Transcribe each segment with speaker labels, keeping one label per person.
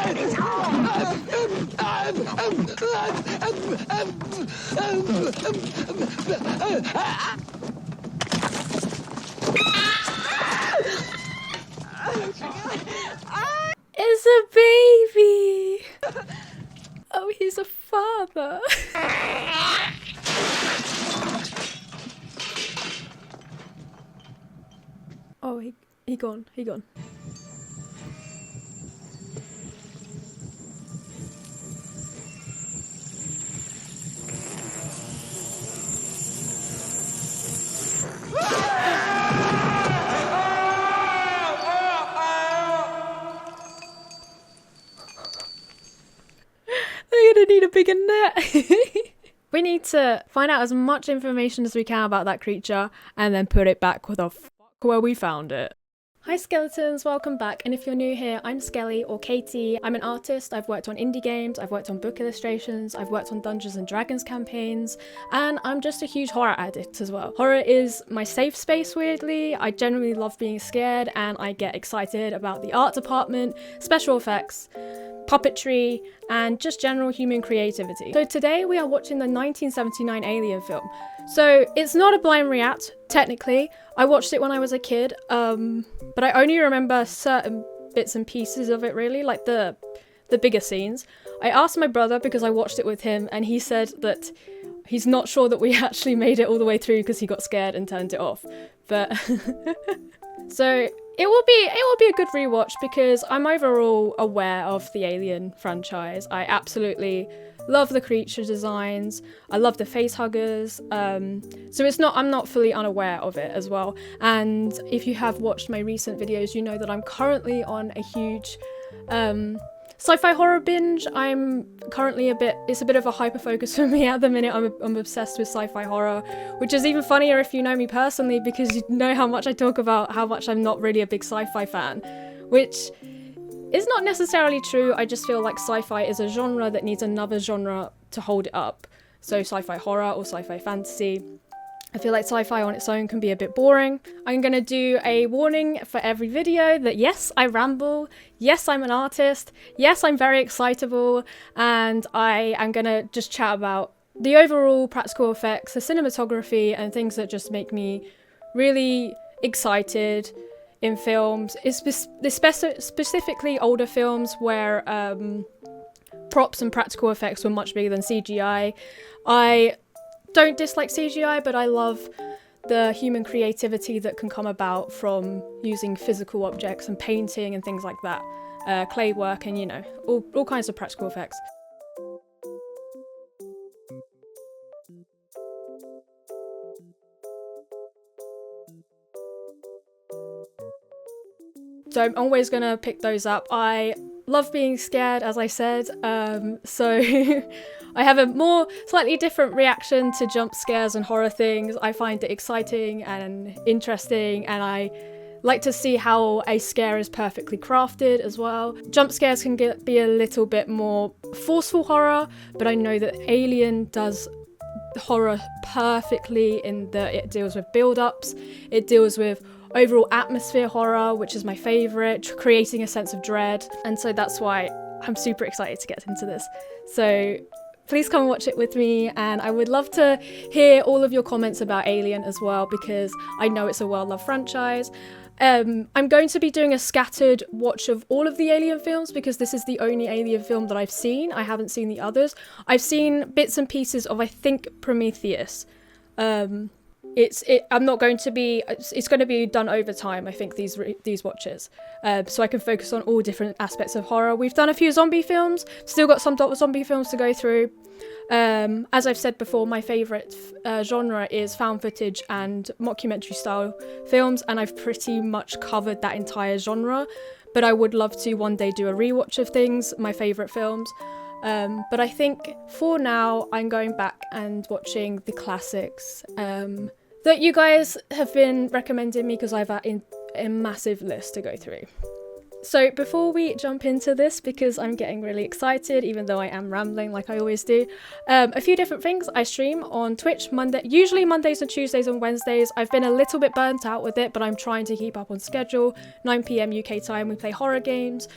Speaker 1: It's a baby! Oh, he's a father. Oh, he gone. I'm gonna need a bigger net. We need to find out as much information as we can about that creature and then put it back where the fuck where we found it. Hi skeletons, welcome back, and if you're new here, I'm Skele or Katie. I'm an artist. I've worked on indie games, I've worked on book illustrations, I've worked on Dungeons and Dragons campaigns, and I'm just a huge horror addict as well. Horror is my safe space, weirdly. I generally love being scared and I get excited about the art department, special effects, puppetry, and just general human creativity. So today we are watching the 1979 Alien film. So it's not a blind react, technically. I watched it when I was a kid, but I only remember certain bits and pieces of it really, like the bigger scenes. I asked my brother because I watched it with him and he said that he's not sure that we actually made it all the way through because he got scared and turned it off. But so it will be a good rewatch because I'm overall aware of the Alien franchise. I absolutely love the creature designs. I love the face huggers. So I'm not fully unaware of it as well. And if you have watched my recent videos, you know that I'm currently on a huge sci-fi horror binge. I'm currently it's a bit of a hyperfocus for me at the minute. I'm obsessed with sci-fi horror, which is even funnier if you know me personally because you know how much I talk about how much I'm not really a big sci-fi fan, which is not necessarily true. I just feel like sci-fi is a genre that needs another genre to hold it up. So sci-fi horror or sci-fi fantasy. I feel like sci-fi on its own can be a bit boring. I'm gonna do a warning for every video that yes, I ramble, yes, I'm an artist, yes, I'm very excitable, and I am gonna just chat about the overall practical effects, the cinematography, and things that just make me really excited in films. It's specifically older films where props and practical effects were much bigger than CGI. I don't dislike CGI, but I love the human creativity that can come about from using physical objects and painting and things like that. Clay work and, you know, all kinds of practical effects. So I'm always gonna pick those up. I love being scared, as I said, so I have a slightly different reaction to jump scares and horror things. I find it exciting and interesting, and I like to see how a scare is perfectly crafted as well. Jump scares can be a little bit more forceful horror, but I know that Alien does horror perfectly in that it deals with build-ups, it deals with overall atmosphere horror, which is my favourite, creating a sense of dread, and so that's why I'm super excited to get into this. So please come and watch it with me, and I would love to hear all of your comments about Alien as well because I know it's a well-loved franchise. I'm going to be doing a scattered watch of all of the Alien films because this is the only Alien film that I've seen. I haven't seen the others. I've seen bits and pieces of, I think, Prometheus. It's going to be done over time, I think, these watches, so I can focus on all different aspects of horror. We've done a few zombie films, still got some zombie films to go through. As I've said before, my favourite genre is found footage and mockumentary style films, and I've pretty much covered that entire genre, but I would love to one day do a rewatch of things, my favourite films. But I think for now I'm going back and watching the classics that you guys have been recommending me because I've a massive list to go through. So before we jump into this, because I'm getting really excited, even though I am rambling like I always do, a few different things. I stream on Twitch usually Mondays and Tuesdays and Wednesdays. I've been a little bit burnt out with it, but I'm trying to keep up on schedule. 9 PM UK time, we play horror games.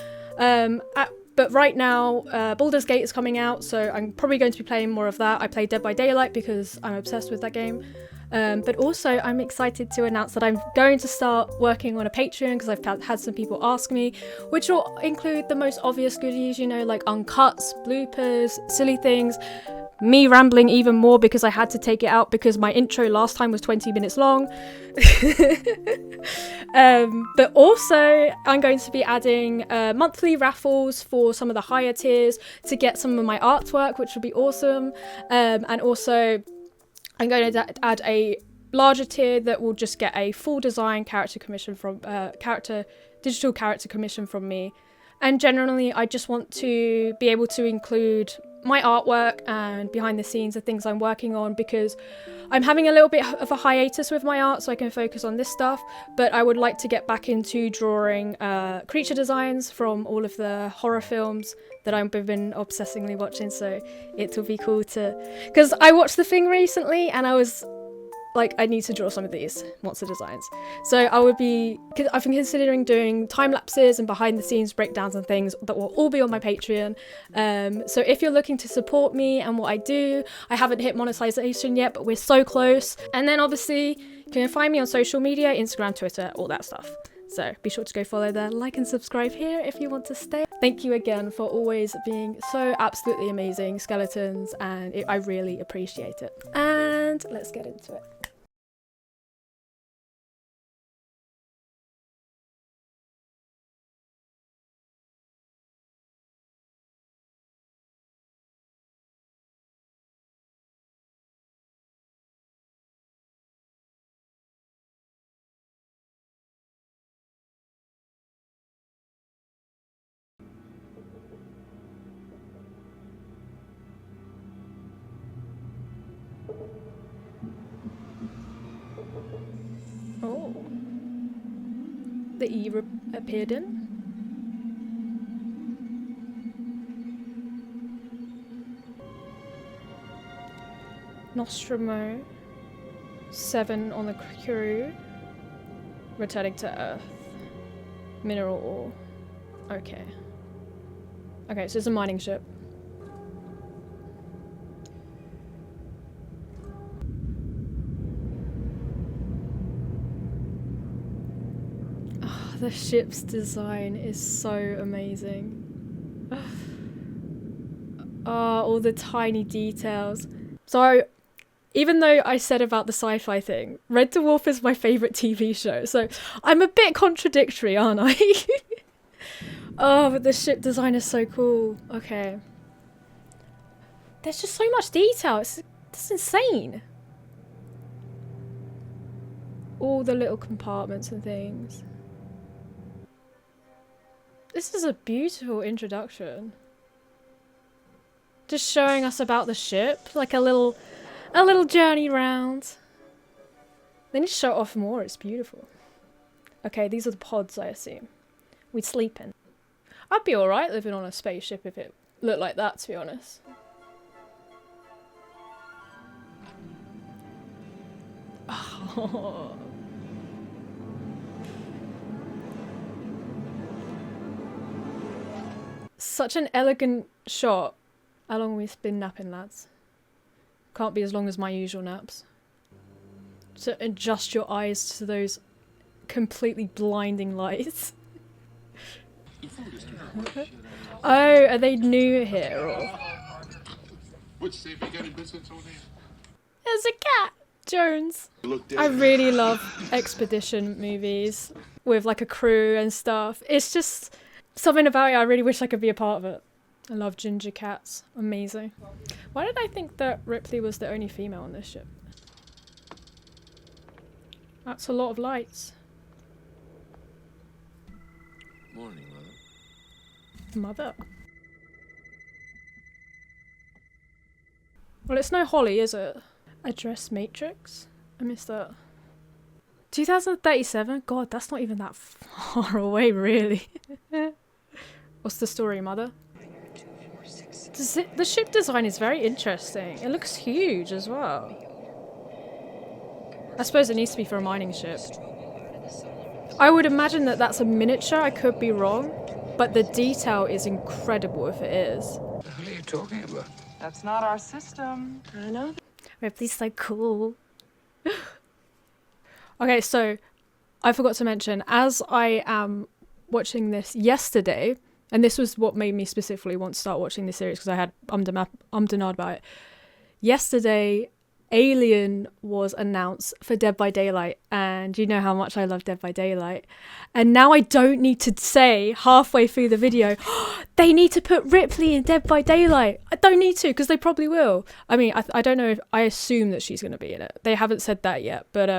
Speaker 1: But right now, Baldur's Gate is coming out, so I'm probably going to be playing more of that. I play Dead by Daylight because I'm obsessed with that game. But also I'm excited to announce that I'm going to start working on a Patreon because I've had some people ask me, which will include the most obvious goodies, you know, like uncuts, bloopers, silly things, me rambling even more because I had to take it out because my intro last time was 20 minutes long. But also I'm going to be adding monthly raffles for some of the higher tiers to get some of my artwork, which would be awesome. And also I'm going to add a larger tier that will just get a full design digital character commission from me. And generally, I just want to be able to include my artwork and behind the scenes of things I'm working on, because I'm having a little bit of a hiatus with my art so I can focus on this stuff, but I would like to get back into drawing creature designs from all of the horror films that I've been obsessively watching, so it will be cool to... Because I watched The Thing recently and I was like, I need to draw some of these monster designs. So I've been considering doing time lapses and behind the scenes breakdowns and things that will all be on my Patreon. So if you're looking to support me and what I do, I haven't hit monetization yet, but we're so close. And then obviously you can find me on social media, Instagram, Twitter, all that stuff. So be sure to go follow there, like and subscribe here if you want to stay. Thank you again for always being so absolutely amazing, Skeletons, and I really appreciate it. And let's get into it. Oh, the E appeared in. Nostromo, 7 on the crew, returning to Earth. Mineral ore. Okay. Okay, so it's a mining ship. Oh, the ship's design is so amazing. Oh, all the tiny details. So, even though I said about the sci-fi thing, Red Dwarf is my favourite TV show, so I'm a bit contradictory, aren't I? Oh, but the ship design is so cool. Okay. There's just so much detail, it's insane. All the little compartments and things. This is a beautiful introduction. Just showing us about the ship, like a little journey round. They need to show off more, it's beautiful. Okay, these are the pods, I assume. We'd sleep in. I'd be alright living on a spaceship if it looked like that, to be honest. Oh. Such an elegant shot. How long we've been napping, lads? Can't be as long as my usual naps. So adjust your eyes to those completely blinding lights. Oh, are they new here or? There's a cat! Jones. I really love expedition movies with like a crew and stuff. It's just something about it, I really wish I could be a part of it. I love ginger cats. Amazing. Why did I think that Ripley was the only female on this ship? That's a lot of lights.
Speaker 2: Morning, Mother.
Speaker 1: Mother. Well, it's no Holly, is it? Address matrix? I missed that. 2037? God, that's not even that far away, really. What's the story, Mother? The ship design is very interesting. It looks huge as well. I suppose it needs to be for a mining ship. I would imagine that that's a miniature. I could be wrong. but the detail is incredible if it is.
Speaker 2: What the hell are you talking about?
Speaker 3: That's not our system. I know.
Speaker 1: Ripley's so cool. Okay, so I forgot to mention, as I am watching this yesterday, and this was what made me specifically want to start watching this series because I had umdenard about it. Yesterday, Alien was announced for Dead by Daylight, and you know how much I love Dead by Daylight. And now I don't need to say halfway through the video, oh, they need to put Ripley in Dead by Daylight. I don't need to, because they probably will. I mean, I don't know if I assume that she's going to be in it. They haven't said that yet, but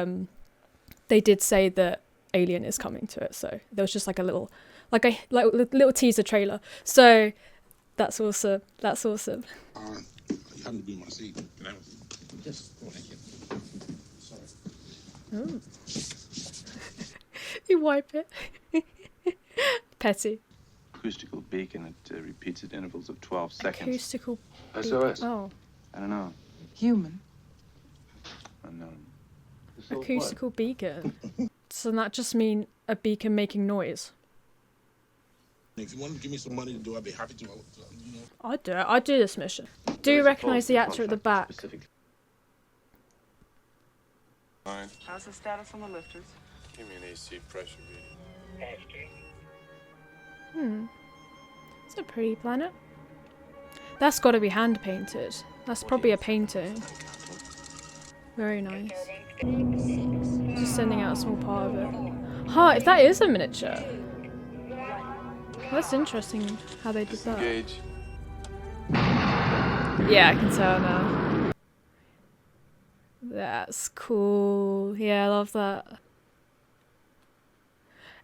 Speaker 1: they did say that Alien is coming to it. So there was just like a little teaser trailer. So that's awesome. That's awesome.
Speaker 4: You happen to be in my seat. Just thank you.
Speaker 1: Oh. You wipe it. Petty.
Speaker 5: Acoustical beacon that repeats at intervals of 12 seconds.
Speaker 1: Acoustical.
Speaker 2: SOS.
Speaker 1: Oh.
Speaker 5: I don't know.
Speaker 3: Human.
Speaker 5: Unknown.
Speaker 1: Acoustical beacon. So that just mean a beacon making noise.
Speaker 4: If you want to give me some money to do, I'd be happy to. You know.
Speaker 1: I'd do it. I'd do this mission. Do you recognise the actor at the back?
Speaker 4: Fine.
Speaker 3: How's the status on the lifters?
Speaker 4: Give me an AC pressure reading.
Speaker 1: It's a pretty planet. That's got to be hand painted. That's probably a painting. Very nice. Just sending out a small part of it. Huh, if that is a miniature. That's interesting how they did that.
Speaker 5: Engage.
Speaker 1: Yeah, I can tell now. That's cool. Yeah, I love that.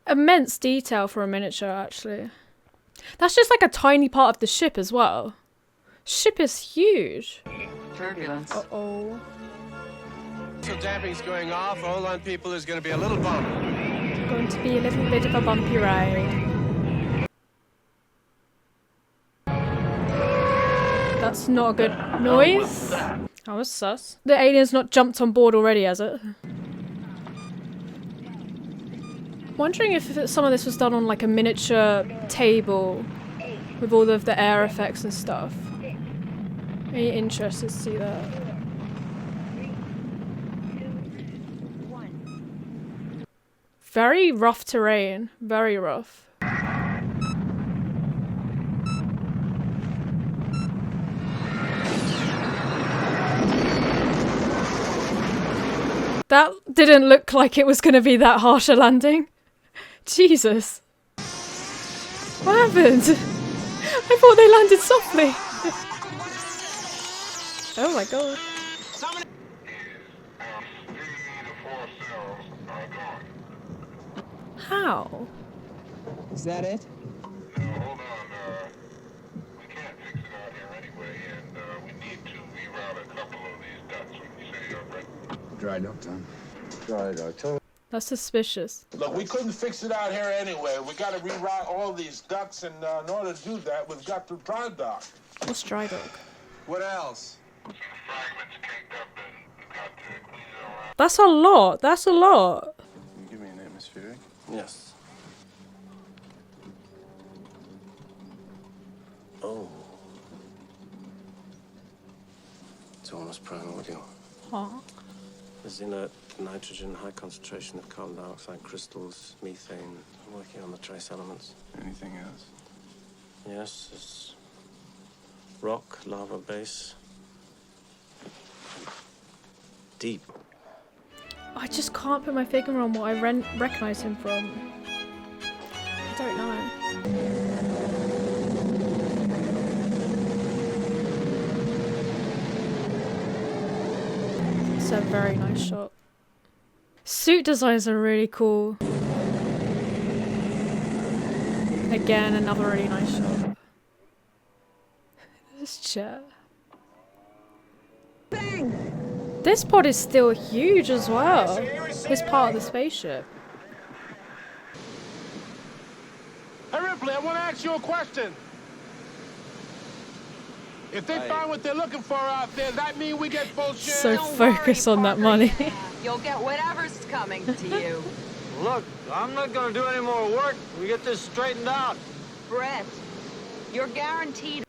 Speaker 1: Immense detail for a miniature, actually. That's just like a tiny part of the ship as well. Ship is huge.
Speaker 3: Turbulence.
Speaker 1: Uh-oh.
Speaker 6: So damping's going off. Hold on, people. There's going to be a little bump.
Speaker 1: Going to be a little bit of a bumpy ride. That's not a good noise. That was sus. The alien's not jumped on board already, has it? Wondering if some of this was done on like a miniature table with all of the air effects and stuff. Are you interested to see that? Very rough terrain. Very rough. That didn't look like it was going to be that harsh a landing. Jesus. What happened? I thought they landed softly. Oh my god. How?
Speaker 7: Is that it?
Speaker 4: No, hold on. We can't fix it out here anyway, and we need to reroute a couple of these ducts when we say you're ready.
Speaker 2: Dry dock time. Dry dock time.
Speaker 1: That's suspicious.
Speaker 8: Look, we couldn't fix it out here anyway. We got to reroute all these ducts, and in order to do that, we've got to dry dock.
Speaker 1: What's dry dock?
Speaker 6: What else?
Speaker 4: Fragments caked up, and we've got to clean it all out.
Speaker 1: That's a lot. That's a lot.
Speaker 5: Can you give me an atmospheric?
Speaker 6: Yes. Oh. It's almost primordial.
Speaker 1: Huh.
Speaker 6: There's inert nitrogen, high concentration of carbon dioxide crystals, methane. I'm working on the trace elements.
Speaker 5: Anything else?
Speaker 6: Yes, there's rock, lava base. Deep.
Speaker 1: I just can't put my finger on what I recognize him from. I don't know. It's a very nice shot. Suit designs are really cool. Again, another really nice shot. This chair. This pod is still huge as well. It's part of the spaceship.
Speaker 8: Hey, Ripley, I want to ask you a question. If they find what they're looking for out there, does that mean we get full share?
Speaker 1: So focus on that money.
Speaker 3: You'll get whatever's coming to you.
Speaker 6: Look, I'm not gonna do any more work. We get this straightened out.
Speaker 3: Brett, you're guaranteed.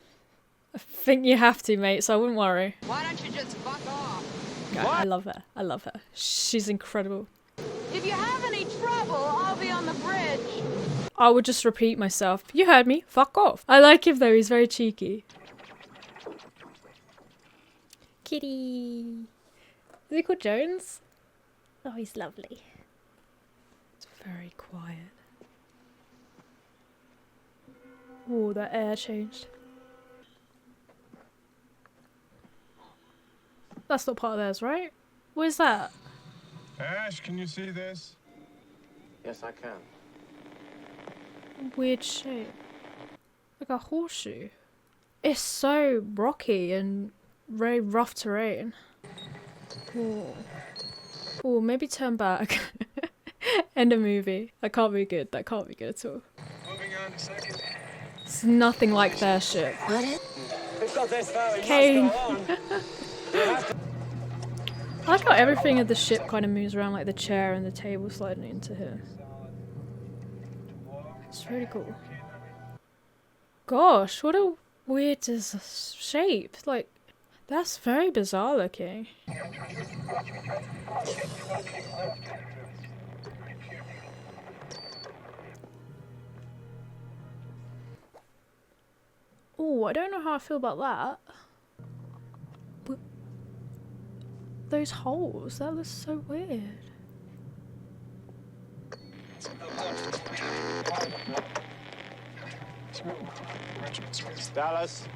Speaker 1: I think you have to, mate, so I wouldn't worry.
Speaker 3: Why don't you just fuck off?
Speaker 1: God, I love her. I love her. She's incredible.
Speaker 3: If you have any trouble, I'll be on the bridge.
Speaker 1: I would just repeat myself. You heard me. Fuck off. I like him though. He's very cheeky. Kitty. Is he called Jones? Oh, he's lovely. It's very quiet. Oh, that air changed. That's not part of theirs, right? What is that?
Speaker 4: Ash, can you see this?
Speaker 6: Yes, I can.
Speaker 1: Weird shape. Like a horseshoe. It's so rocky and very rough terrain. Oh, maybe turn back. End of movie. That can't be good. That can't be good at all.
Speaker 4: Moving on to second.
Speaker 1: It's nothing like their ship.
Speaker 6: We've got this far, we must
Speaker 1: Kane.
Speaker 6: go on.
Speaker 1: I like how everything of the ship kind of moves around, like the chair and the table sliding into here. It's really cool. Gosh, what a weird shape. Like, that's very bizarre looking. Oh, I don't know how I feel about that. Those holes, that looks so weird.
Speaker 6: Dallas.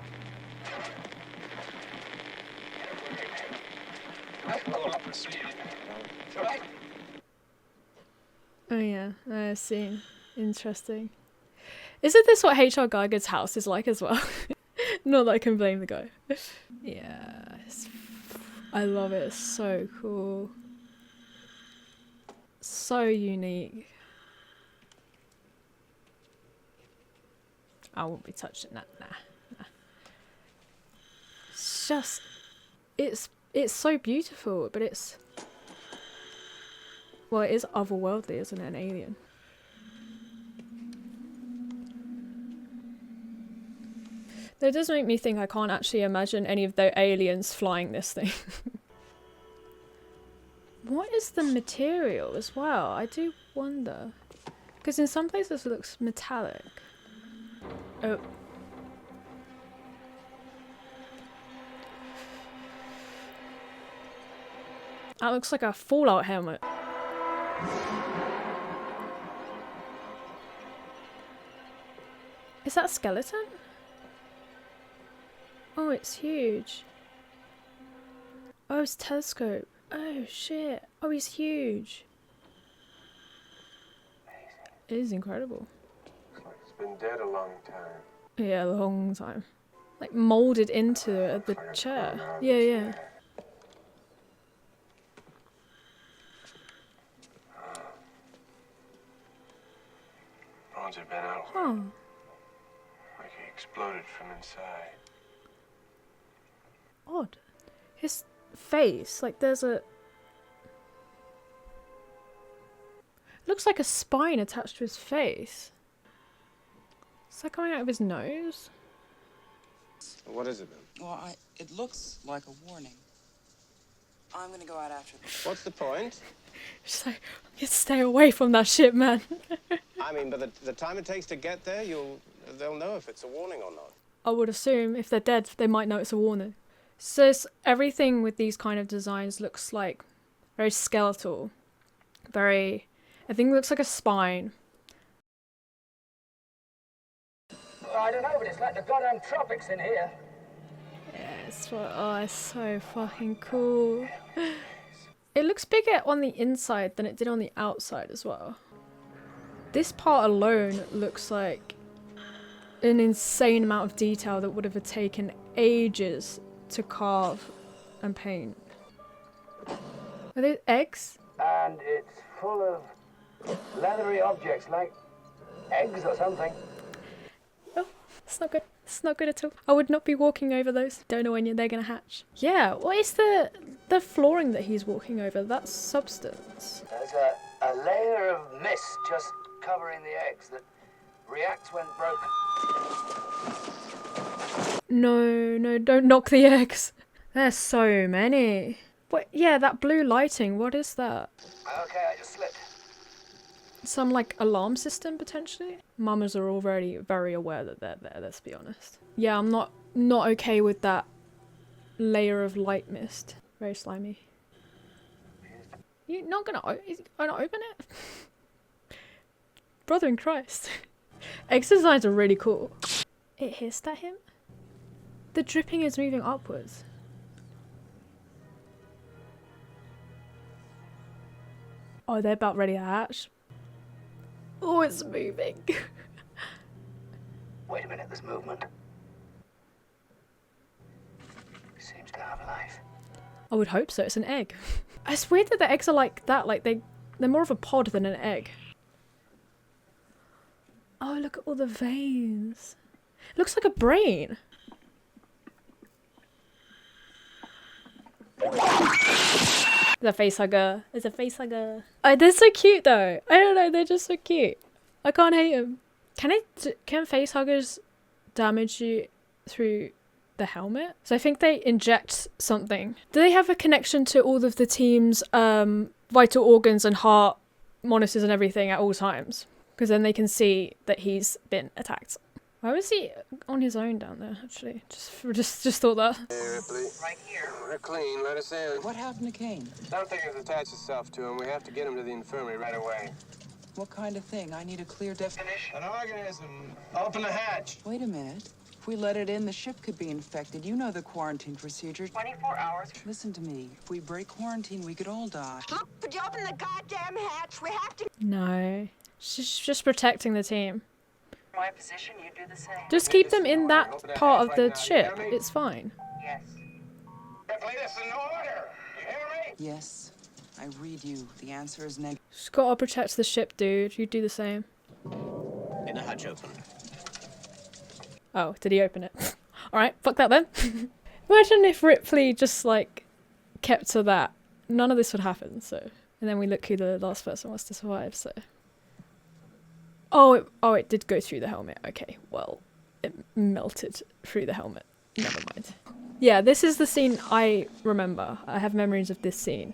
Speaker 1: Oh yeah, I see. Interesting. Isn't this what H.R. Geiger's house is like as well? Not that I can blame the guy. Yeah, I love it. It's so cool. So unique. I won't be touching that. Nah. It's just, it's so beautiful, but it's, well, it is otherworldly, isn't it? An alien. That does make me think I can't actually imagine any of the aliens flying this thing. What is the material as well? I do wonder. Because in some places it looks metallic. Oh. That looks like a Fallout helmet. Is that a skeleton? Oh, it's huge. Oh, it's a telescope. Oh, shit. Oh, he's huge. It is incredible.
Speaker 6: It's been dead a long time.
Speaker 1: Yeah, a long time. Like, moulded into the chair. Yeah.
Speaker 6: Bones have been out.
Speaker 1: Oh.
Speaker 6: Like he exploded from inside.
Speaker 1: Odd. His face, like there's a... Looks like a spine attached to his face. Is that coming out of his nose?
Speaker 6: What is it then?
Speaker 9: Well, it looks like a warning. I'm gonna go out after them.
Speaker 6: What's the point?
Speaker 1: Just like, you stay away from that shit, man.
Speaker 6: I mean, but the time it takes to get there, they'll know if it's a warning or not.
Speaker 1: I would assume if they're dead, they might know it's a warning. So everything with these kind of designs looks like very skeletal. Very, I think it looks like a spine.
Speaker 10: I don't know, but it's like the goddamn tropics in here.
Speaker 1: Yeah, it's so fucking cool. It looks bigger on the inside than it did on the outside as well. This part alone looks like an insane amount of detail that would have taken ages to carve and paint. Are those eggs?
Speaker 10: And it's full of leathery objects like eggs or something.
Speaker 1: Oh, it's not good. It's not good at all. I would not be walking over those. Don't know when they're gonna hatch. Yeah, what is the flooring that he's walking over? That's substance.
Speaker 10: There's a layer of mist just covering the eggs that Reacts when broken.
Speaker 1: No, don't knock the eggs. There's so many. What? Yeah, that blue lighting, what is that?
Speaker 10: Okay, I just slipped.
Speaker 1: Some, like, alarm system, potentially? Mamas are already very aware that they're there, let's be honest. Yeah, I'm not okay with that layer of light mist. Very slimy. You're not gonna open it? Brother in Christ. Egg designs are really cool. It hissed at him? The dripping is moving upwards. Oh, they're about ready to hatch. Oh, it's moving.
Speaker 10: Wait a minute, there's movement. Seems to have life.
Speaker 1: I would hope so, it's an egg. It's weird that the eggs are like that, like they're more of a pod than an egg. Oh, look at all the veins. It looks like a brain. The face hugger. It's a face hugger. Oh, they're so cute though. I don't know, they're just so cute. I can't hate them. Can face huggers damage you through the helmet? So I think they inject something. Do they have a connection to all of the team's vital organs and heart monitors and everything at all times? Because then they can see that he's been attacked. Why was he on his own down there, actually? Just thought that.
Speaker 6: Hey, Ripley.
Speaker 10: Right here.
Speaker 6: We're clean. Let us in.
Speaker 7: What happened to Kane?
Speaker 6: Something has attached itself to him. We have to get him to the infirmary right away.
Speaker 7: What kind of thing? I need a clear definition.
Speaker 6: An organism. Open the hatch.
Speaker 7: Wait a minute. If we let it in, the ship could be infected. You know the quarantine procedure.
Speaker 10: 24 hours.
Speaker 7: Listen to me. If we break quarantine, we could all die.
Speaker 3: Look, could you open the goddamn hatch? We have to.
Speaker 1: No. She's just protecting the team.
Speaker 10: My position, you do the same.
Speaker 1: Just keep them in that part of the ship. It's fine.
Speaker 10: Yes.
Speaker 8: Ripley, this is an order. You hear me?
Speaker 7: Yes. I read you. The answer is negative.
Speaker 1: Just gotta protect the ship, dude. You do the same.
Speaker 6: In the hatch open.
Speaker 1: Oh, did he open it? Alright, fuck that then. Imagine if Ripley just, like, kept to that. None of this would happen, so. And then we look who the last person was to survive, so. Oh, it did go through the helmet. Okay, well, it melted through the helmet. Never mind. Yeah, this is the scene I remember. I have memories of this scene.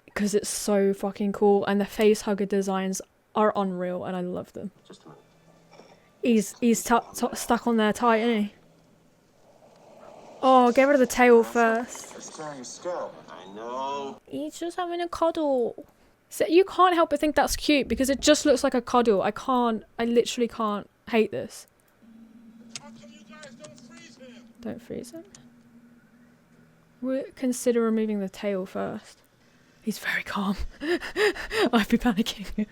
Speaker 1: Because it's so fucking cool, and the face hugger designs are unreal, and I love them.
Speaker 6: Just a minute.
Speaker 1: He's stuck on there tight, isn't he? Oh, get rid of the tail first.
Speaker 6: It's tearing Skele. I know.
Speaker 1: He's just having a cuddle. So you can't help but think that's cute because it just looks like a cuddle. I literally can't hate this. Don't freeze him. We'll consider removing the tail first. He's very calm. I'd be panicking.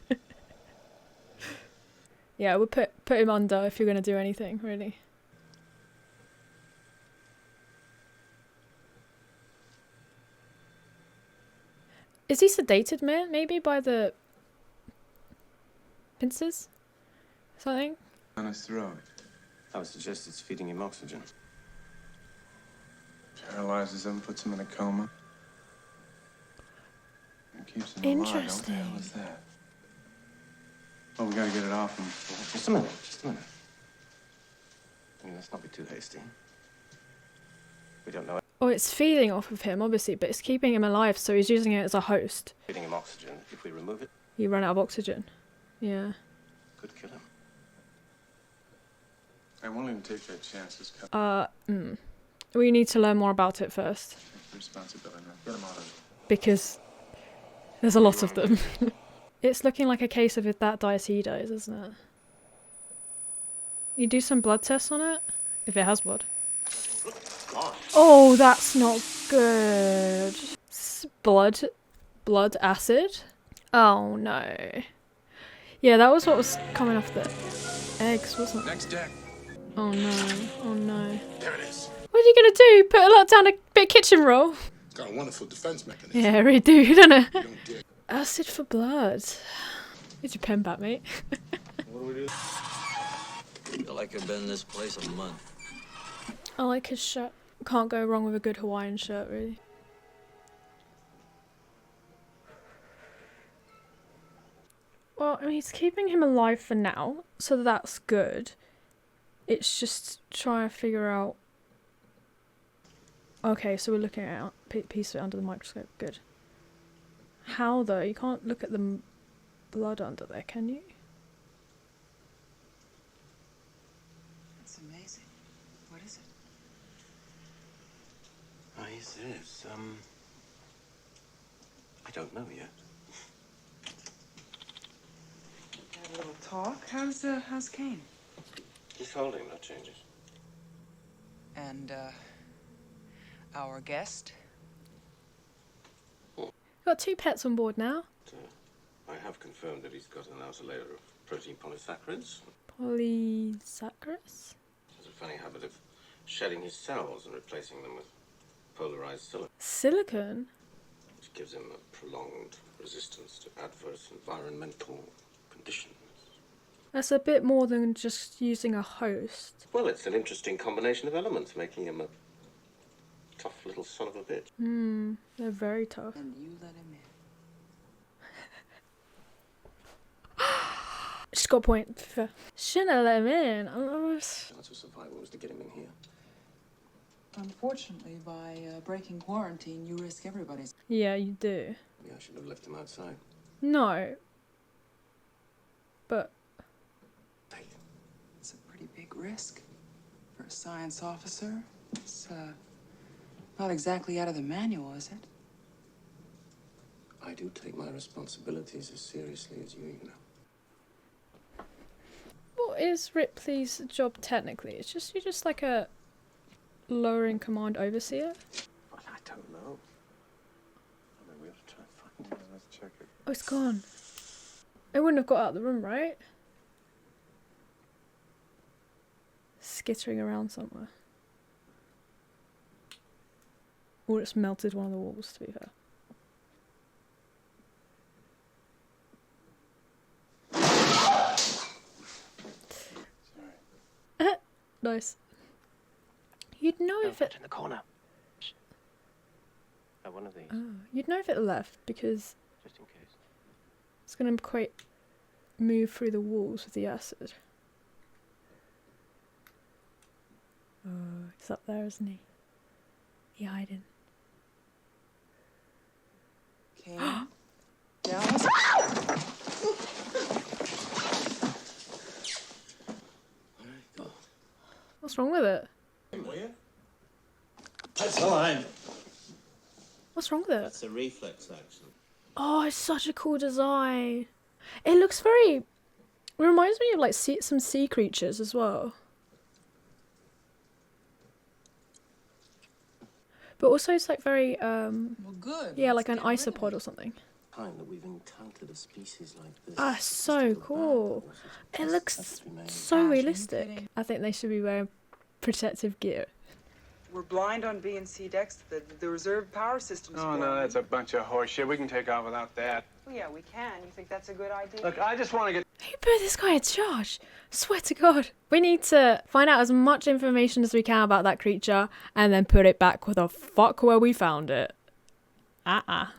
Speaker 1: Yeah, we'll put him under if you're going to do anything, really. Is he sedated, man? Maybe by the pincers? Something?
Speaker 5: On his throat.
Speaker 6: I would suggest it's feeding him oxygen.
Speaker 5: Paralyzes him, puts him in a coma. And keeps him alive. What the hell is that? Oh, we gotta get it off him.
Speaker 6: Just a minute. Just a minute. I mean, let's not be too hasty. We don't know.
Speaker 1: Oh, it's feeding off of him, obviously, but it's keeping him alive, so he's using it as a host.
Speaker 6: Feeding him oxygen. If we remove it,
Speaker 1: You run out of oxygen. Yeah.
Speaker 6: could kill him.
Speaker 5: I won't even take that chance. Just cut
Speaker 1: We need to learn more about it first,
Speaker 5: the responsibility. Get him out of it.
Speaker 1: because there's a lot of them. It's looking like a case of if that dies, he dies, isn't it? You do some blood tests on it? If it has blood. Oh, that's not good. Blood acid? Oh no. Yeah, that was what was coming off the eggs, wasn't it?
Speaker 8: Next deck.
Speaker 1: Oh no, oh no.
Speaker 8: There it is.
Speaker 1: What are you gonna do? Put a lot down a bit of kitchen roll?
Speaker 8: It's got a wonderful defense mechanism.
Speaker 1: Yeah, really do, don't it?
Speaker 8: You don't dig.
Speaker 1: Acid for blood. Get your pen back, mate.
Speaker 11: What do we do? Feel like I've been in this place a month.
Speaker 1: I like his shirt. Can't go wrong with a good Hawaiian shirt, really. Well, I mean, he's keeping him alive for now, so that's good. It's just trying to figure out... Okay, so we're looking at a piece of it under the microscope. Good. How, though? You can't look at the blood under there, can you?
Speaker 7: That's amazing. What is it?
Speaker 6: Oh, yes, it is. I don't know yet.
Speaker 7: Had a little talk. How's Kane?
Speaker 6: He's holding, no changes.
Speaker 7: And, our guest?
Speaker 1: Got 2 pets on board now.
Speaker 6: I have confirmed that he's got an outer layer of protein polysaccharides.
Speaker 1: Polysaccharides?
Speaker 6: He has a funny habit of shedding his cells and replacing them with polarized silicon.
Speaker 1: Silicon?
Speaker 6: Which gives him a prolonged resistance to adverse environmental conditions.
Speaker 1: That's a bit more than just using a host.
Speaker 6: Well, it's an interesting combination of elements, making him a tough little son of a bitch.
Speaker 1: They're very tough.
Speaker 7: And you let him in.
Speaker 1: She's got a point. Shouldn't have let him in.
Speaker 6: Chance of survival was to get him in here.
Speaker 7: Unfortunately, by breaking quarantine, you risk everybody's.
Speaker 1: Yeah, you do.
Speaker 6: Maybe I should have left him outside.
Speaker 1: No. But...
Speaker 7: It's a pretty big risk for a science officer. It's not exactly out of the manual, is it?
Speaker 6: I do take my responsibilities as seriously as you know.
Speaker 1: What is Ripley's job technically? It's just you're just like a lower in command overseer?
Speaker 6: Well, I don't know. I mean, we have to try and find him.
Speaker 5: Let's check it.
Speaker 1: Oh, it's gone. It wouldn't have got out of the room, right? Skittering around somewhere. Or it's melted one of the walls, to be fair. Nice. You'd know if it...
Speaker 6: in the corner. One of these.
Speaker 1: Oh, you'd know if it left, because
Speaker 6: Just in case.
Speaker 1: it's going to quite move through the walls with the acid. Oh, he's up there, isn't he? He hiding.
Speaker 7: Kane? Dallas?
Speaker 1: What's wrong with it?
Speaker 11: That's fine.
Speaker 1: What's wrong with it?
Speaker 11: That's a reflex action.
Speaker 1: Oh, it's such a cool design. It looks very... It reminds me of like some sea creatures as well. But also it's like very,
Speaker 7: Well, good.
Speaker 1: yeah,
Speaker 7: Let's
Speaker 1: like an
Speaker 7: get rid of
Speaker 1: isopod
Speaker 7: it.
Speaker 1: or something.
Speaker 6: Time that we've encountered a species like this.
Speaker 1: Ah, so cool. It looks so realistic. I think they should be wearing protective gear.
Speaker 7: We're blind on B and C decks. The reserve power system's
Speaker 5: Oh, no, that's a bunch of horse shit. We can take off without that.
Speaker 7: Oh, yeah, we can. You think that's a good idea?
Speaker 5: Look, I just want to get...
Speaker 1: Who put this guy in charge? Swear to God. We need to find out as much information as we can about that creature and then put it back where the fuck where we found it.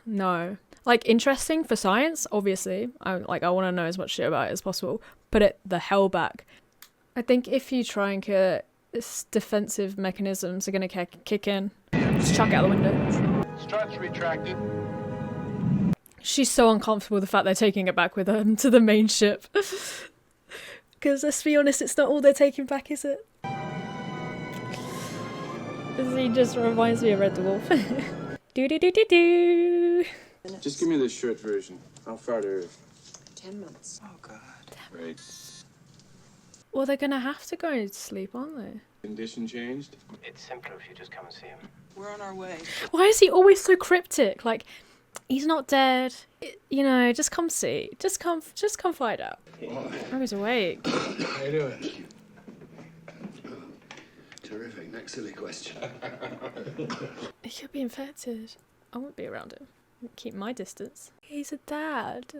Speaker 1: No. Like, interesting for science, obviously. I want to know as much shit about it as possible. Put it the hell back. I think if you try and kill it, its defensive mechanisms are going to kick in. Just chuck it out the window.
Speaker 8: Struts retracted.
Speaker 1: She's so uncomfortable with the fact they're taking it back with them to the main ship. Because let's be honest, it's not all they're taking back, is it? He just reminds me of Red Dwarf. Do.
Speaker 5: Just give me the short version. How far to Earth?
Speaker 7: 10 minutes. Oh, God.
Speaker 5: Right.
Speaker 1: Well, they're going to have to go to sleep, aren't they?
Speaker 5: Condition changed?
Speaker 6: It's simpler if you just come and see him.
Speaker 7: We're on our way.
Speaker 1: Why is he always so cryptic? Like, he's not dead. You know, just come see. Just come find out. I was awake.
Speaker 2: How you doing? Terrific. Next silly question.
Speaker 1: He could be infected. I won't be around him. Keep my distance. He's a dad.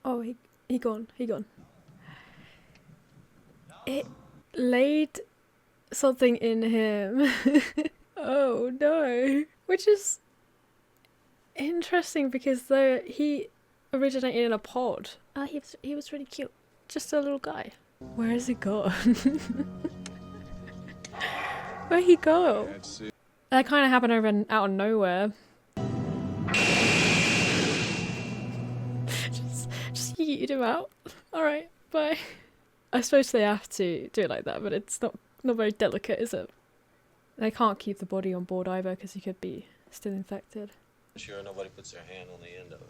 Speaker 1: Oh, he gone. It laid something in him. Oh no. Which is interesting because he originated in a pod. He was really cute. Just a little guy. Where has he gone? Where'd he go? That kind of happened out of nowhere. just yeeted him out. Alright, bye. I suppose they have to do it like that, but it's not very delicate, is it? They can't keep the body on board either because he could be still infected.
Speaker 11: Sure, nobody puts their hand on the end of it.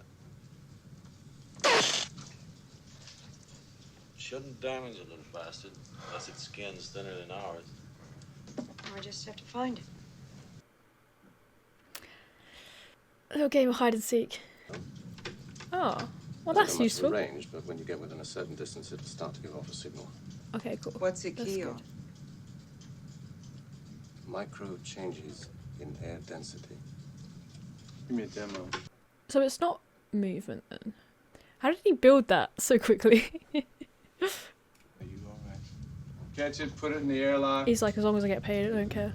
Speaker 11: Shouldn't damage a little bastard unless its skin's thinner than ours.
Speaker 3: I just have to find it.
Speaker 1: A little game of hide and seek. Oh, well that's useful.
Speaker 6: Range, but when you get within a certain distance, it'll start to give off a signal.
Speaker 1: Okay, cool.
Speaker 9: What's it key on?
Speaker 6: Micro changes in air density.
Speaker 5: Give me a demo.
Speaker 1: So it's not movement then. How did he build that so quickly?
Speaker 5: Are you alright? Catch it, put it in the airlock.
Speaker 1: He's like, as long as I get paid, I don't care.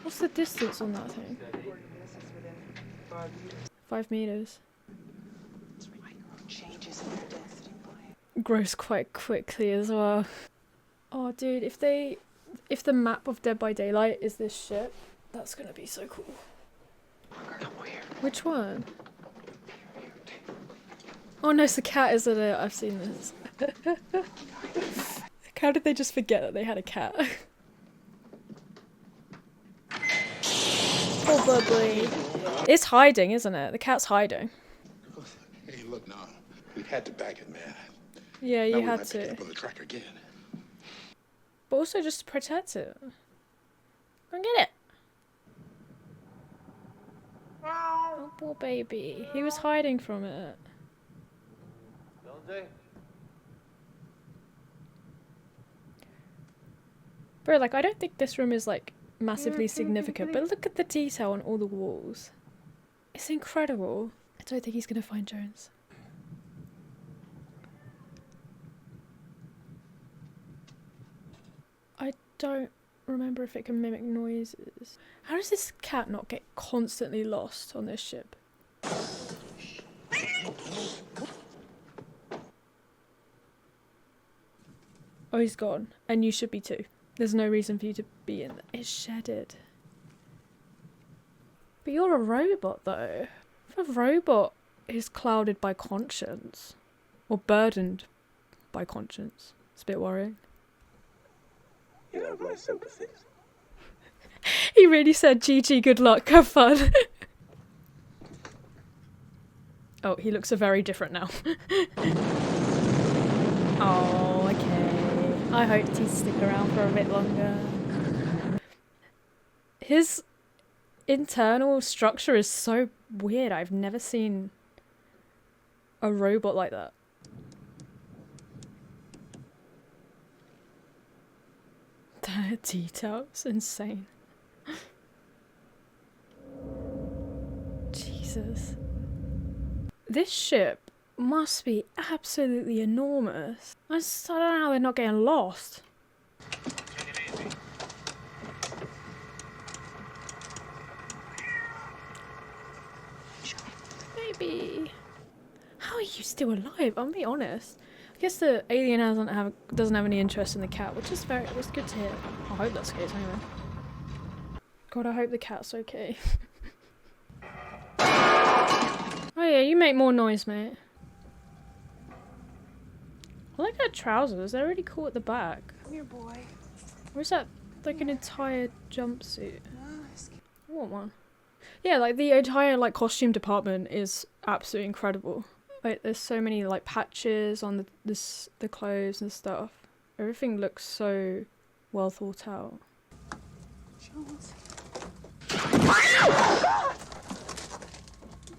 Speaker 1: What's the distance on that thing? 5 meters. Grows quite quickly as well. Oh dude, if the map of Dead by Daylight is this ship, that's gonna be so cool. Which one? Oh no, it's the cat, isn't it? I've seen this. How did they just forget that they had a cat? Poor Bubbly. It's hiding, isn't it? The cat's hiding.
Speaker 8: Hey, look, no. We had to back it, man.
Speaker 1: Yeah, you had
Speaker 8: to. Pick up on the track again.
Speaker 1: But also just to protect it. Go and get it. Oh, poor baby. He was hiding from it. Bro, like, I don't think this room is, like, massively significant, but look at the detail on all the walls. It's incredible. I don't think he's gonna find Jones. I don't remember if it can mimic noises. How does this cat not get constantly lost on this ship? Oh, he's gone. And you should be too. There's no reason for you to be in there. It's shedded. But you're a robot, though. If a robot is clouded by conscience, or burdened by conscience, it's a bit worrying.
Speaker 6: You have my sympathies.
Speaker 1: He really said, GG, good luck, have fun. Oh, he looks very different now. Oh, okay. I hoped he'd stick around for a bit longer. His internal structure is so weird. I've never seen a robot like that. The details, insane. Jesus. This ship must be absolutely enormous. I don't know how they're not getting lost. Baby. How are you still alive? I'll be honest. I guess the alien doesn't have any interest in the cat, which is good to hear. I hope that's the case anyway. God, I hope the cat's okay. Oh yeah, you make more noise, mate. I like her trousers, they're really cool at the back.
Speaker 9: Come here, boy.
Speaker 1: Or is that like an entire jumpsuit? I want one. Yeah, like the entire like costume department is absolutely incredible. Like there's so many like patches on the clothes and stuff. Everything looks so well thought out.
Speaker 9: Jones.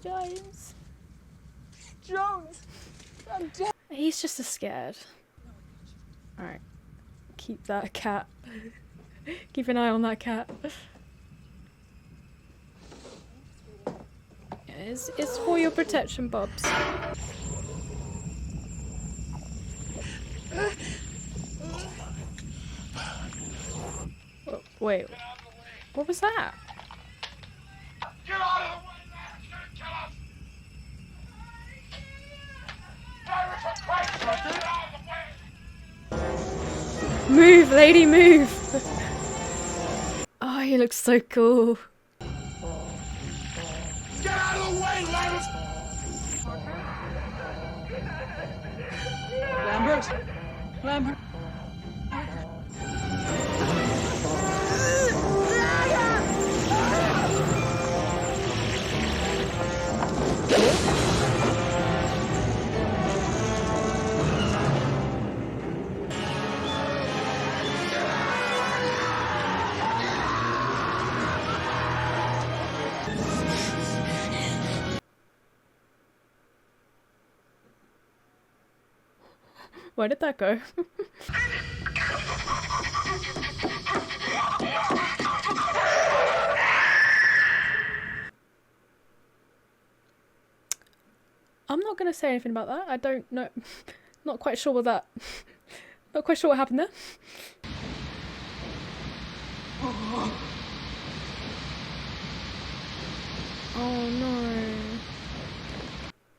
Speaker 1: James.
Speaker 9: Jones. I'm dead.
Speaker 1: He's just as scared. Alright. Keep that cat. Keep an eye on that cat. Yeah, it's for your protection, Bubs. Oh, wait. What was that?
Speaker 8: Get out of the way, man! It's gonna kill us! Ladder, for Christ's sake, get out of the way!
Speaker 1: Move, lady, move! Oh, he looks so cool.
Speaker 8: Get out of the way, Ladder!
Speaker 9: Lambert? Lambert?
Speaker 1: Where did that go? I'm not gonna say anything about that. I don't know. Not quite sure what that. Not quite sure what happened there. Oh no.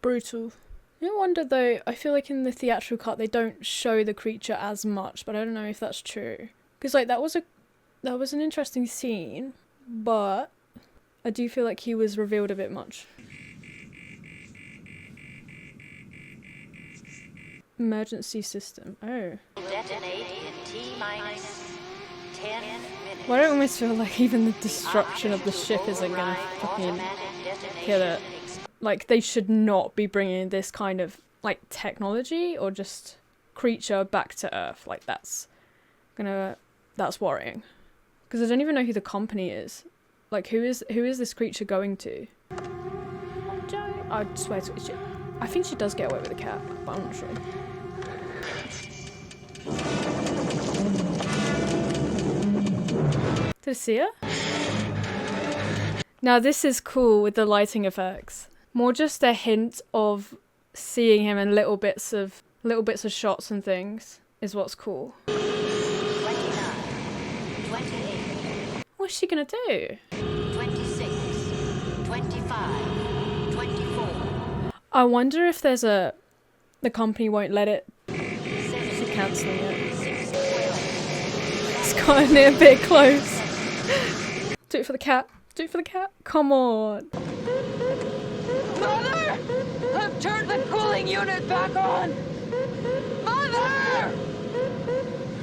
Speaker 1: Brutal. No wonder though, I feel like in the theatrical cut they don't show the creature as much, but I don't know if that's true. Because like that was an interesting scene, but I do feel like he was revealed a bit much. Emergency system. Oh.
Speaker 12: Detonate in T-minus 10 minutes.
Speaker 1: Why do I almost feel like even the destruction of the ship isn't gonna fucking kill it? Like, they should not be bringing this kind of, like, technology or just creature back to Earth. Like, that's worrying. Because I don't even know who the company is. Like, who is this creature going to? I swear to it. I think she does get away with the cat, but I'm not sure. Did I see her? Now this is cool with the lighting effects. More just a hint of seeing him in little bits of shots and things is what's cool.
Speaker 12: 29, 28.
Speaker 1: What's she gonna do?
Speaker 12: 26, 25, 24.
Speaker 1: I wonder if there's the company won't let it. She's cancelling it. It's gotten a bit close. Do it for the cat. Do it for the cat. Come on.
Speaker 3: Mother! I've turned the cooling unit back on! Mother!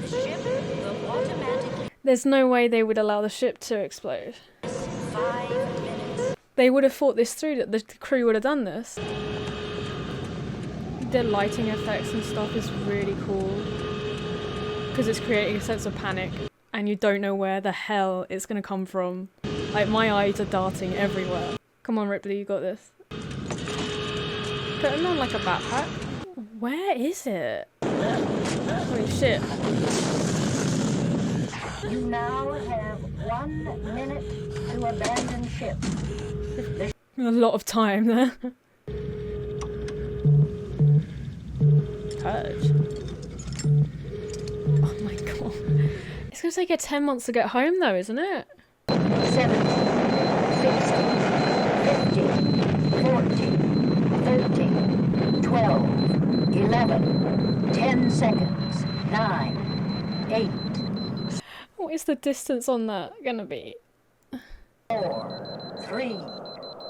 Speaker 12: The ship will automatically.
Speaker 1: There's no way they would allow the ship to explode.
Speaker 12: 5 minutes.
Speaker 1: They would have thought this through, that the crew would have done this. The lighting effects and stuff is really cool. Because it's creating a sense of panic. And you don't know where the hell it's going to come from. Like, my eyes are darting everywhere. Come on, Ripley, you got this. Put him on like a backpack. Where is it? Holy shit.
Speaker 12: You now have 1 minute to abandon ship.
Speaker 1: A lot of time there. Purge. Oh my god. It's gonna take her 10 months to get home though, isn't it?
Speaker 12: 70, 60, 50, 40, 13, 12, 11, 10 seconds, 9, 8.
Speaker 1: What is the distance on that gonna be?
Speaker 12: 4, 3,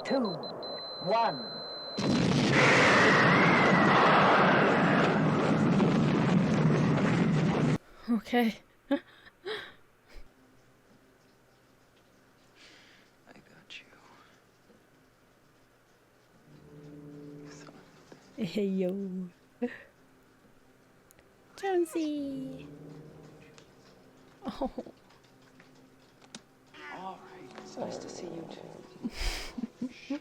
Speaker 12: 2, 1.
Speaker 1: Okay. Hey yo. Jonesy. Oh.
Speaker 7: All right. It's nice to see you too.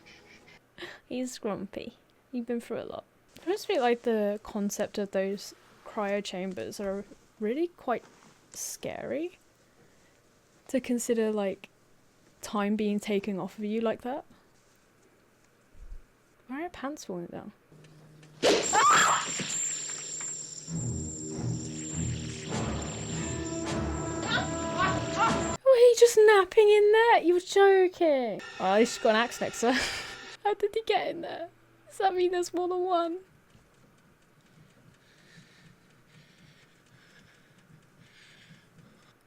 Speaker 1: He's grumpy. You've been through a lot. I just feel like the concept of those cryo chambers are really quite scary. To consider like time being taken off of you like that. Why are her pants falling down? Oh, he just napping in there? You're joking. Oh, at least she's got an axe next to her. How did he get in there? Does that mean there's more than one?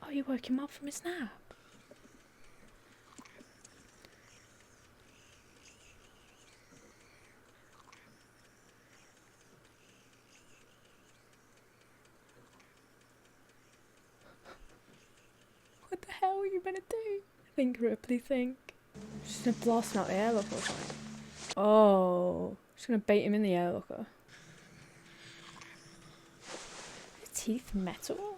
Speaker 1: Oh, you woke him up from his nap. What the hell are you gonna do? Think, Ripley, think. She's gonna blast him out the airlock or something. Oh, she's gonna bait him in the airlocker. Are teeth metal?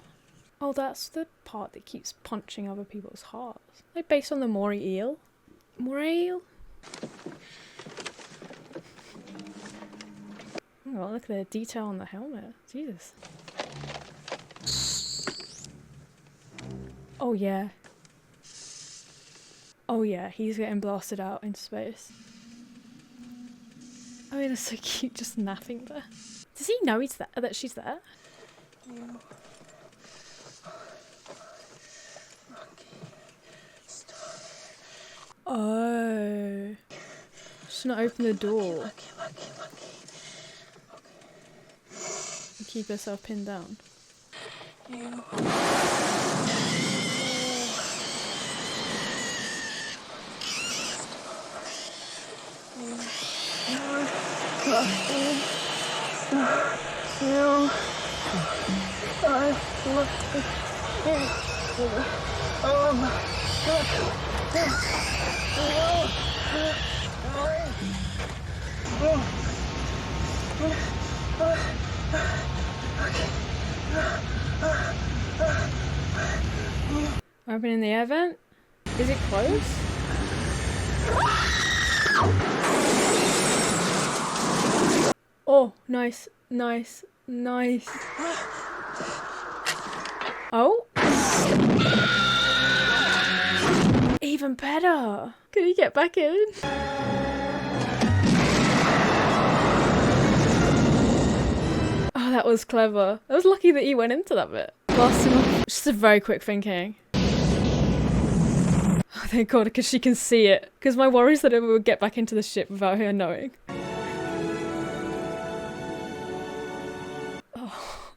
Speaker 1: Oh, that's the part that keeps punching other people's hearts. Like based on the Moray eel. Moray eel? Oh, look at the detail on the helmet. Jesus. Oh yeah. Oh yeah, he's getting blasted out into space. I mean, it's so cute just napping there. Does he know he's there, that she's there?
Speaker 7: Yeah.
Speaker 1: Oh. She's not open the door.
Speaker 7: Lucky.
Speaker 1: And keep herself pinned down.
Speaker 7: You.
Speaker 1: Opening the air vent? Is it close? Oh, nice. Oh. Even better. Can he get back in? Oh, that was clever. I was lucky that he went into that bit. Blast him off. Just a very quick thinking. Oh, thank God, because she can see it. Because my worry is that it would get back into the ship without her knowing. Oh.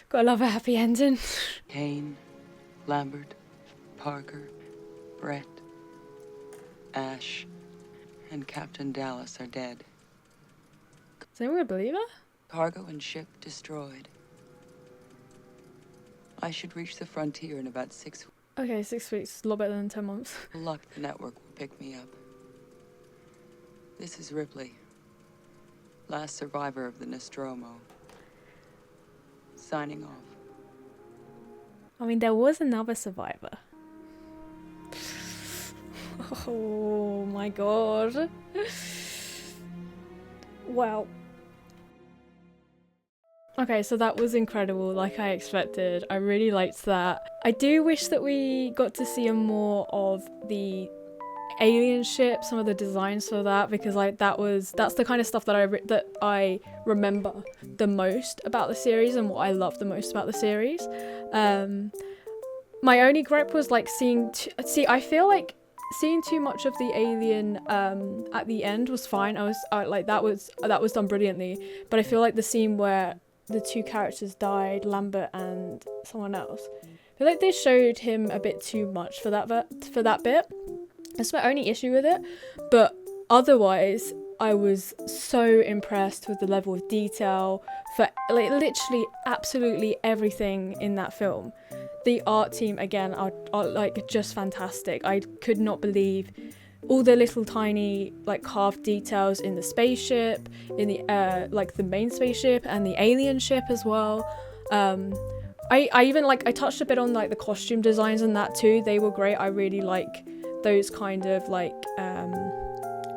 Speaker 1: Gotta love a happy ending.
Speaker 7: Kane, Lambert, Parker, Brett, Ash, and Captain Dallas are dead.
Speaker 1: Is anyone gonna believe her?
Speaker 7: Cargo and ship destroyed. I should reach the frontier in about 6 weeks.
Speaker 1: Okay, 6 weeks. A lot better than 10 months.
Speaker 7: Luck the network will pick me up. This is Ripley, last survivor of the Nostromo. Signing off.
Speaker 1: I mean, there was another survivor. Oh my God. Wow. Okay, so that was incredible, like I expected. I really liked that. I do wish that we got to see more of the alien ship, some of the designs for that, because like that's the kind of stuff that I remember the most about the series and what I love the most about the series. My only gripe was like I feel like seeing too much of the alien at the end was fine. That was done brilliantly, but I feel like the scene where the two characters died, Lambert and someone else, I feel like they showed him a bit too much for that bit. That's my only issue with it, but otherwise I was so impressed with the level of detail for like literally absolutely everything in that film. The art team again are like just fantastic. I could not believe all the little tiny like carved details in the spaceship, in the like the main spaceship and the alien ship as well. I even I touched a bit on like the costume designs and that too. They were great. I really like those kind of like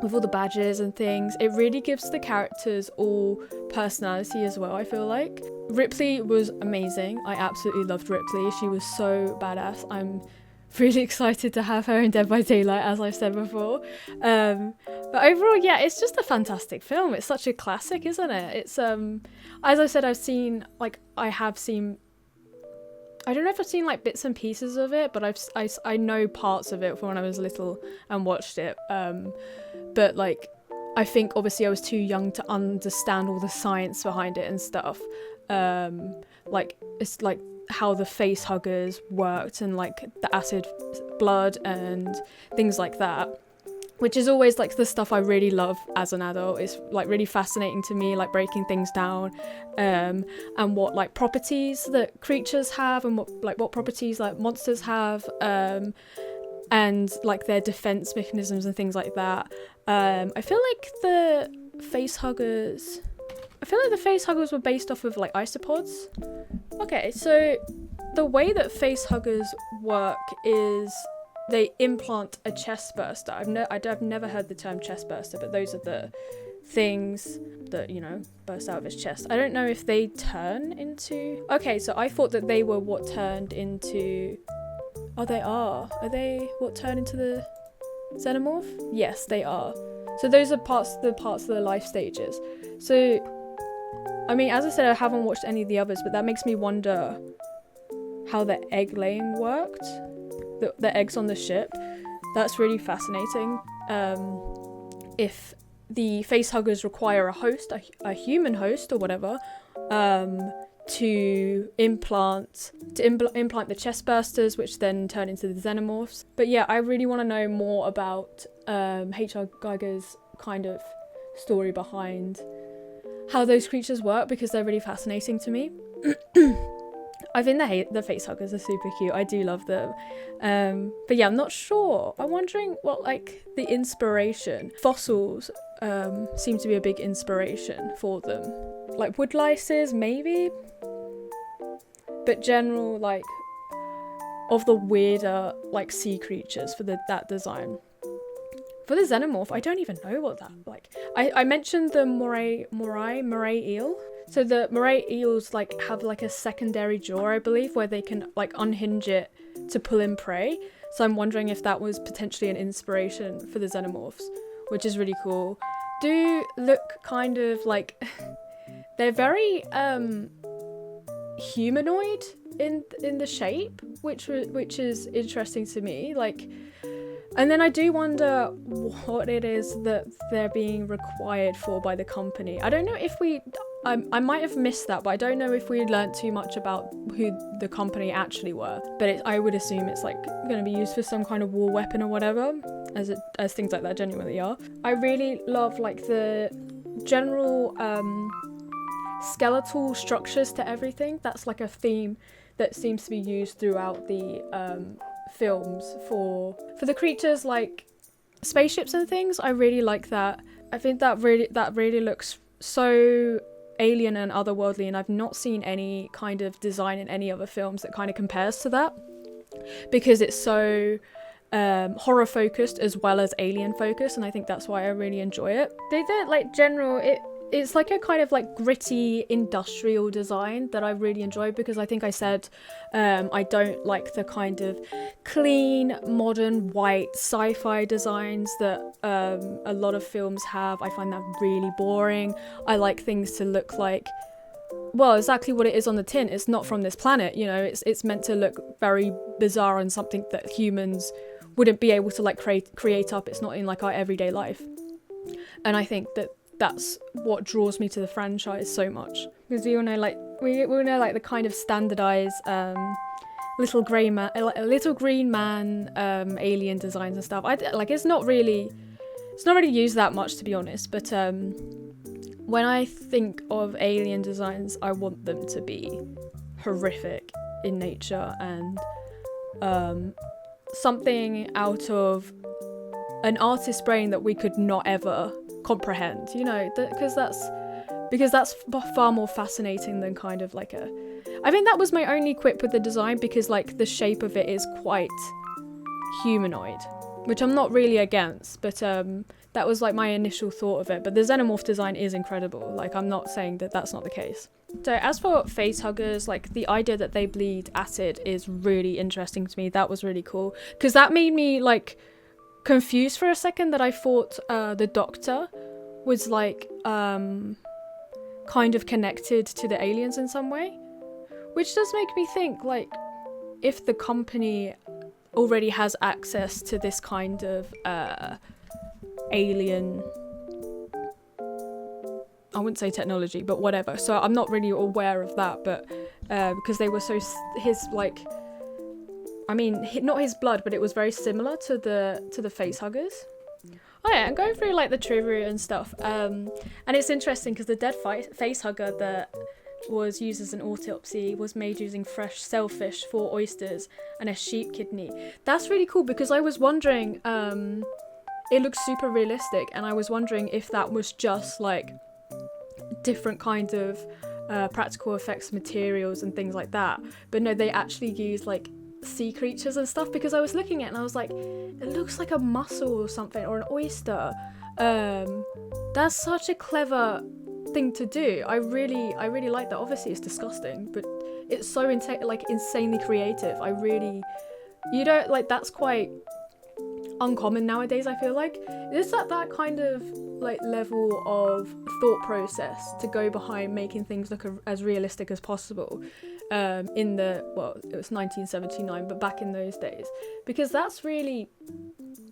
Speaker 1: with all the badges and things. It really gives the characters all personality as well, I feel like. Ripley was amazing. I absolutely loved Ripley. She was so badass. I'm really excited to have her in Dead by Daylight, as I've said before. But overall, yeah, it's just a fantastic film. It's such a classic, isn't it? It's as I said, I have seen I don't know if I've seen like bits and pieces of it, but I know parts of it from when I was little and watched it. But like, I think obviously I was too young to understand all the science behind it and stuff. Like it's like how the face huggers worked and like the acid blood and things like that, which is always like the stuff I really love as an adult. It's like really fascinating to me, like breaking things down, and what like properties that creatures have and what properties like monsters have, and like their defense mechanisms and things like that. I feel like the face huggers were based off of like isopods. Okay, so the way that face huggers work is they implant a chest burster. I've never heard the term chest burster, but those are the things that, you know, burst out of his chest. I don't know if they turn into... Okay, so I thought that they were what turned into... Oh, they are. Are they what turned into the xenomorph? Yes, they are. So those are parts of the life stages. So, I mean, as I said, I haven't watched any of the others, but that makes me wonder how the egg laying worked. The eggs on the ship. That's really fascinating. If the face huggers require a host, a human host or whatever, to implant the chest bursters, which then turn into the xenomorphs. But yeah, I really want to know more about H.R. Giger's kind of story behind how those creatures work, because they're really fascinating to me. I think the face huggers are super cute. I do love them. But yeah, I'm not sure. I'm wondering what like the inspiration. Fossils seem to be a big inspiration for them. Like wood lices, maybe? But general, like, of the weirder, like, sea creatures for that design. For the xenomorph, I don't even know what that, like... I mentioned the moray eel. So the moray eels, like, have, like, a secondary jaw, I believe, where they can, like, unhinge it to pull in prey. So I'm wondering if that was potentially an inspiration for the xenomorphs, which is really cool. Do look kind of, like... They're very, humanoid in the shape, which is interesting to me. Like, and then I do wonder what it is that they're being required for by the company. I don't know if I might have missed that, but I don't know if we learnt too much about who the company actually were. But I would assume it's like going to be used for some kind of war weapon or whatever, as things like that genuinely are. I really love like the general skeletal structures to everything. That's like a theme that seems to be used throughout the films for the creatures, like spaceships and things. I really like that. I think that really looks so alien and otherworldly, and I've not seen any kind of design in any other films that kind of compares to that, because it's so horror focused as well as alien focused, and I think that's why I really enjoy it. They did like general it's like a kind of like gritty industrial design that I really enjoy, because I think I said I don't like the kind of clean, modern, white sci-fi designs that a lot of films have. I find that really boring. I like things to look like, well, exactly what it is on the tin. It's not from this planet, you know, it's meant to look very bizarre and something that humans wouldn't be able to like create up. It's not in like our everyday life. And I think that's what draws me to the franchise so much, because we all know like the kind of standardized little green man alien designs and stuff. It's not really used that much, to be honest, but when I think of alien designs, I want them to be horrific in nature and something out of an artist's brain that we could not ever comprehend, you know, because that's far more fascinating than kind of like I think that was my only quip with the design, because like the shape of it is quite humanoid, which I'm not really against, but that was like my initial thought of it. But the xenomorph design is incredible. Like, I'm not saying that that's not the case. So as for face huggers, like the idea that they bleed acid is really interesting to me. That was really cool, because that made me like confused for a second, that I thought the doctor was like kind of connected to the aliens in some way, which does make me think like, if the company already has access to this kind of alien, I wouldn't say technology, but whatever. So I'm not really aware of that, but because they were so not his blood, but it was very similar to the face huggers. Oh yeah, I'm going through like the trivia and stuff, and it's interesting because the dead face hugger that was used as an autopsy was made using fresh shellfish, 4 oysters, and a sheep kidney. That's really cool because I was wondering, it looks super realistic, and I was wondering if that was just like different kinds of practical effects materials and things like that. But no, they actually use like sea creatures and stuff, because I was looking at it and I was like, it looks like a mussel or something, or an oyster. That's such a clever thing to do. I really like that. Obviously it's disgusting, but it's so insanely creative. You don't like, that's quite uncommon nowadays, I feel like. It's at that kind of like level of thought process to go behind making things look as realistic as possible, in the, well, it was 1979, but back in those days, because that's really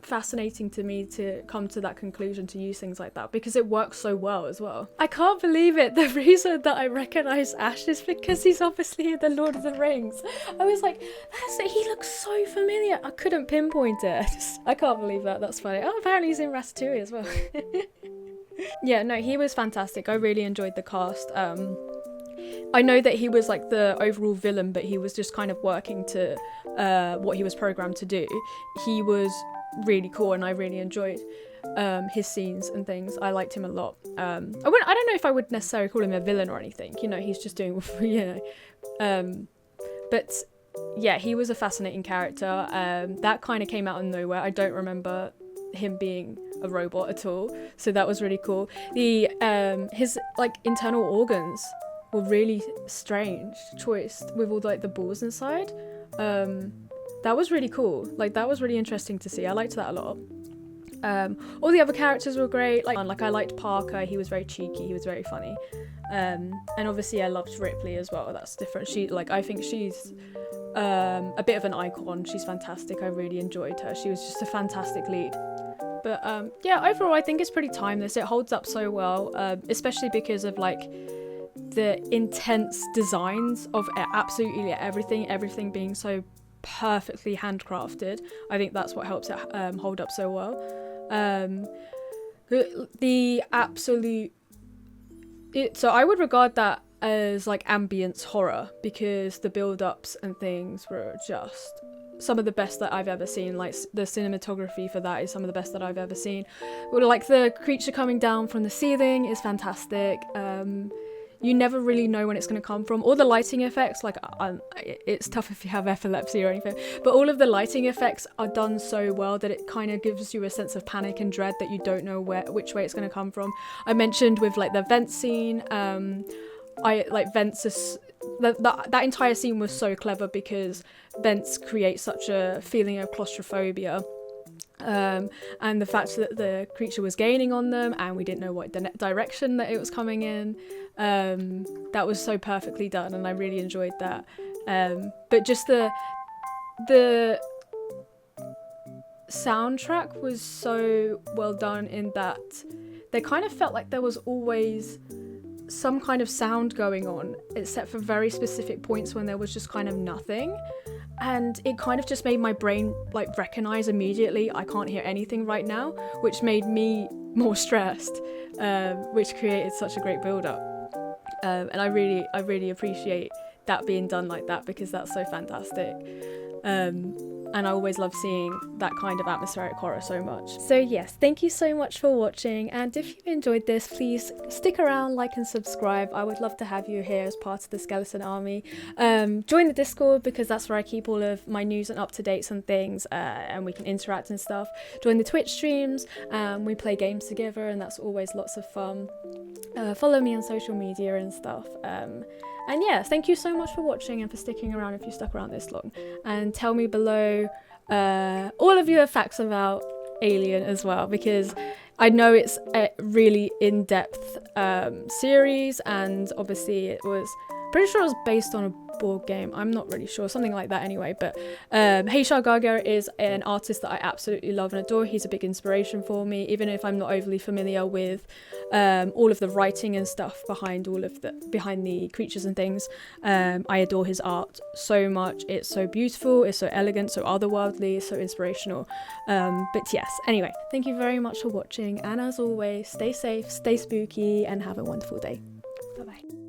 Speaker 1: fascinating to me to come to that conclusion, to use things like that, because it works so well as well. I can't believe it. The reason that I recognize Ash is because he's obviously in the Lord of the Rings. I was like, that's it, he looks so familiar. I couldn't pinpoint it. I can't believe that. That's funny. Oh, apparently he's in Ratatouille as well. Yeah, no, he was fantastic. I really enjoyed the cast. I know that he was like the overall villain, but he was just kind of working to what he was programmed to do. He was really cool, and I really enjoyed his scenes and things. I liked him a lot. I don't know if I would necessarily call him a villain or anything. You know, he's just doing, but yeah, he was a fascinating character. That kind of came out of nowhere. I don't remember him being a robot at all, so that was really cool. His like internal organs were really strange choice, with all like the balls inside. That was really cool. Like, that was really interesting to see. I liked that a lot. All the other characters were great. Like I liked Parker. He was very cheeky. He was very funny. And obviously I loved Ripley as well. That's different. I think she's a bit of an icon. She's fantastic. I really enjoyed her. She was just a fantastic lead. But yeah, overall I think it's pretty timeless. It holds up so well, especially because of like the intense designs of absolutely everything being so perfectly handcrafted. I think that's what helps it hold up so well. So I would regard that as like ambience horror, because the build-ups and things were just some of the best that I've ever seen. Like, the cinematography for that is some of the best that I've ever seen. Like, the creature coming down from the ceiling is fantastic. You never really know when it's going to come from. All the lighting effects, like, it's tough if you have epilepsy or anything, but all of the lighting effects are done so well that it kind of gives you a sense of panic and dread that you don't know which way it's going to come from. I mentioned with like the vent scene, that entire scene was so clever because vents create such a feeling of claustrophobia. And the fact that the creature was gaining on them and we didn't know what direction that it was coming in, that was so perfectly done, and I really enjoyed that. But just the soundtrack was so well done in that they kind of felt like there was always some kind of sound going on, except for very specific points when there was just kind of nothing. And it kind of just made my brain like recognize immediately I can't hear anything right now, which made me more stressed, which created such a great build-up. And I really appreciate that being done like that, because that's so fantastic. And I always love seeing that kind of atmospheric horror so much. So yes, thank you so much for watching, and if you enjoyed this, please stick around, like and subscribe. I would love to have you here as part of the Skeleton Army. Join the Discord, because that's where I keep all of my news and up-to-dates and things, and we can interact and stuff. Join the Twitch streams, we play games together, and that's always lots of fun. Follow me on social media and stuff. And yeah, thank you so much for watching and for sticking around if you stuck around this long. And tell me below all of your facts about Alien as well, because I know it's a really in-depth series, and obviously it was Pretty sure it was based on a board game. I'm not really sure, something like that anyway. But Heishar Gaga is an artist that I absolutely love and adore. He's a big inspiration for me, even if I'm not overly familiar with all of the writing and stuff behind the creatures and things. I adore his art so much. It's so beautiful, it's so elegant, so otherworldly, so inspirational. But yes, anyway, thank you very much for watching, and as always, stay safe, stay spooky, and have a wonderful day. Bye bye.